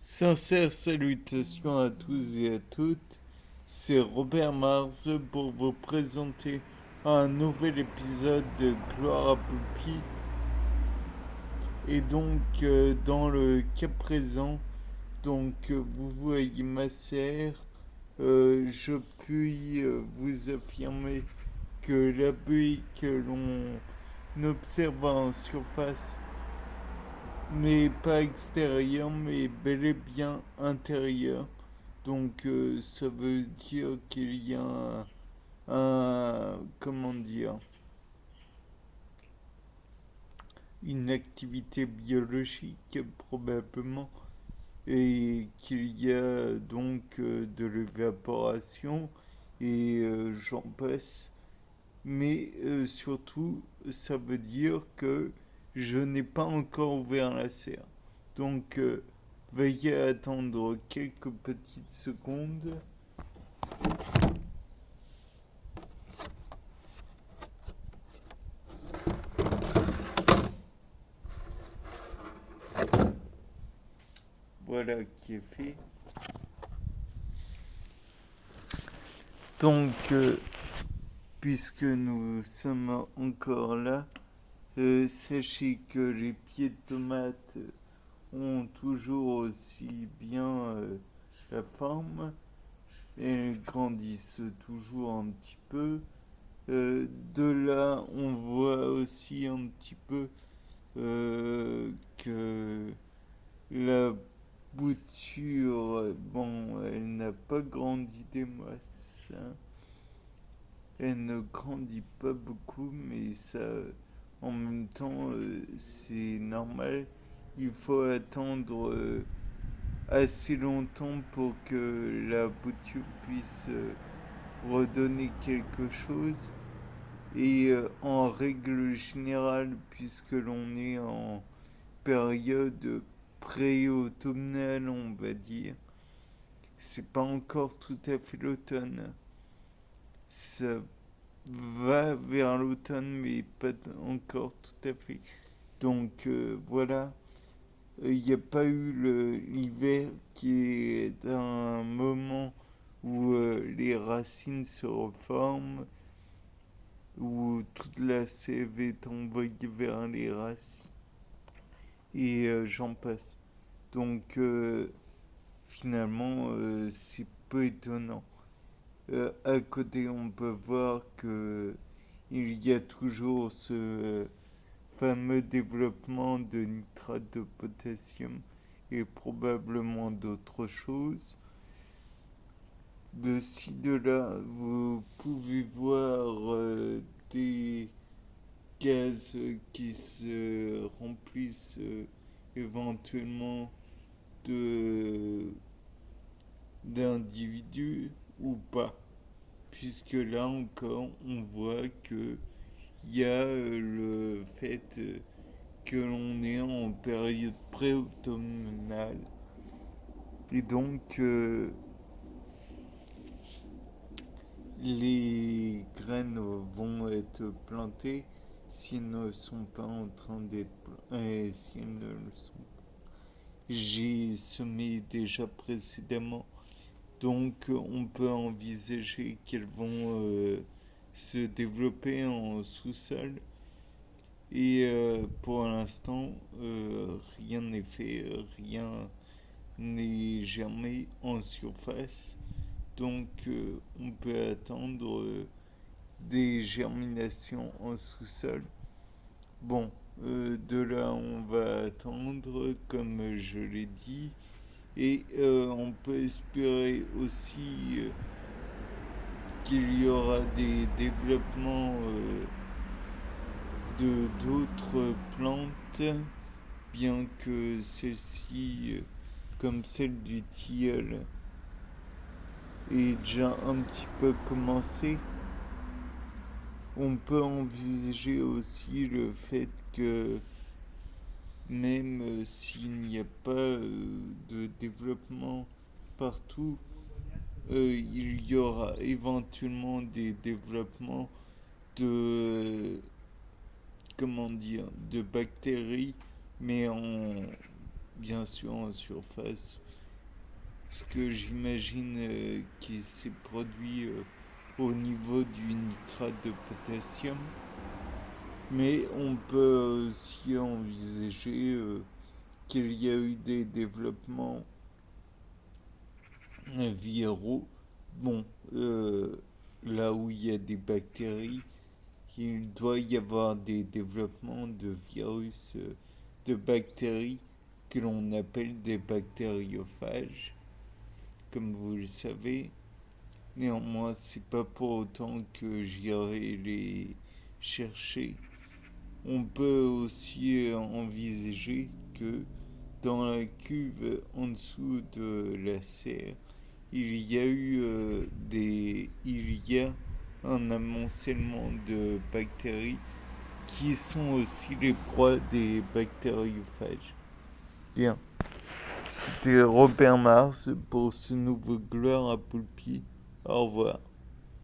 Sincères salutations à tous et à toutes, c'est Robert Mars pour vous présenter un nouvel épisode de Gloire à Poupie. Et donc, dans le cas présent, vous voyez ma serre, je puis vous affirmer que la buée que l'on observe en surface n'est pas extérieure, mais bel et bien intérieure. Donc ça veut dire qu'il y a comment dire, une activité biologique probablement et qu'il y a donc de l'évaporation et j'en passe. Mais surtout, ça veut dire que je n'ai pas encore ouvert la serre. Donc veuillez attendre quelques petites secondes. Voilà qui est fait. Donc, puisque nous sommes encore là, sachez que les pieds de tomates ont toujours aussi bien la forme. Elles grandissent toujours un petit peu. De là, on voit aussi un petit peu que la bouture, bon, elle n'a pas grandi des masses, hein. Elle ne grandit pas beaucoup, mais ça, en même temps, c'est normal. Il faut attendre assez longtemps pour que la bouture puisse redonner quelque chose. Et en règle générale, puisque l'on est en période pré-automnale, on va dire, c'est pas encore tout à fait l'automne. Ça va vers l'automne, mais pas encore tout à fait. Donc voilà, il n'y a pas eu l'hiver qui est un moment où les racines se reforment, où toute la sève est envoyée vers les racines, et j'en passe. Donc finalement, c'est peu étonnant. À côté, on peut voir que il y a toujours ce fameux développement de nitrate de potassium et probablement d'autres choses. De ci, de là, vous pouvez voir des gaz qui se remplissent éventuellement de d'individus ou pas. Puisque là encore, on voit que il y a le fait que l'on est en période pré-automnale. Et donc, les graines vont être plantées s'ils ne sont pas en train d'être plantées. S'ils ne le sont pas. J'ai semé déjà précédemment, donc on peut envisager qu'elles vont se développer en sous-sol. Et pour l'instant, rien n'est fait, rien n'est germé en surface. Donc on peut attendre des germinations en sous-sol. Bon, de là on va attendre, comme je l'ai dit, et on peut espérer aussi qu'il y aura des développements de d'autres plantes, bien que celle-ci, comme celle du tilleul, ait déjà un petit peu commencé. On peut envisager aussi le fait que même s'il n'y a pas de développement partout, il y aura éventuellement des développements de, comment dire, de bactéries, mais en bien sûr en surface, ce que j'imagine qui s'est produit au niveau du nitrate de potassium. Mais on peut aussi envisager qu'il y a eu des développements viraux. Bon, là où il y a des bactéries, il doit y avoir des développements de virus, de bactéries que l'on appelle des bactériophages, comme vous le savez. Néanmoins, c'est pas pour autant que j'irai les chercher. On peut aussi envisager que dans la cuve en dessous de la serre, il y a un amoncellement de bactéries qui sont aussi les proies des bactériophages. Bien, c'était Robert Mars pour ce nouveau Gloire à Poulpi. Au revoir.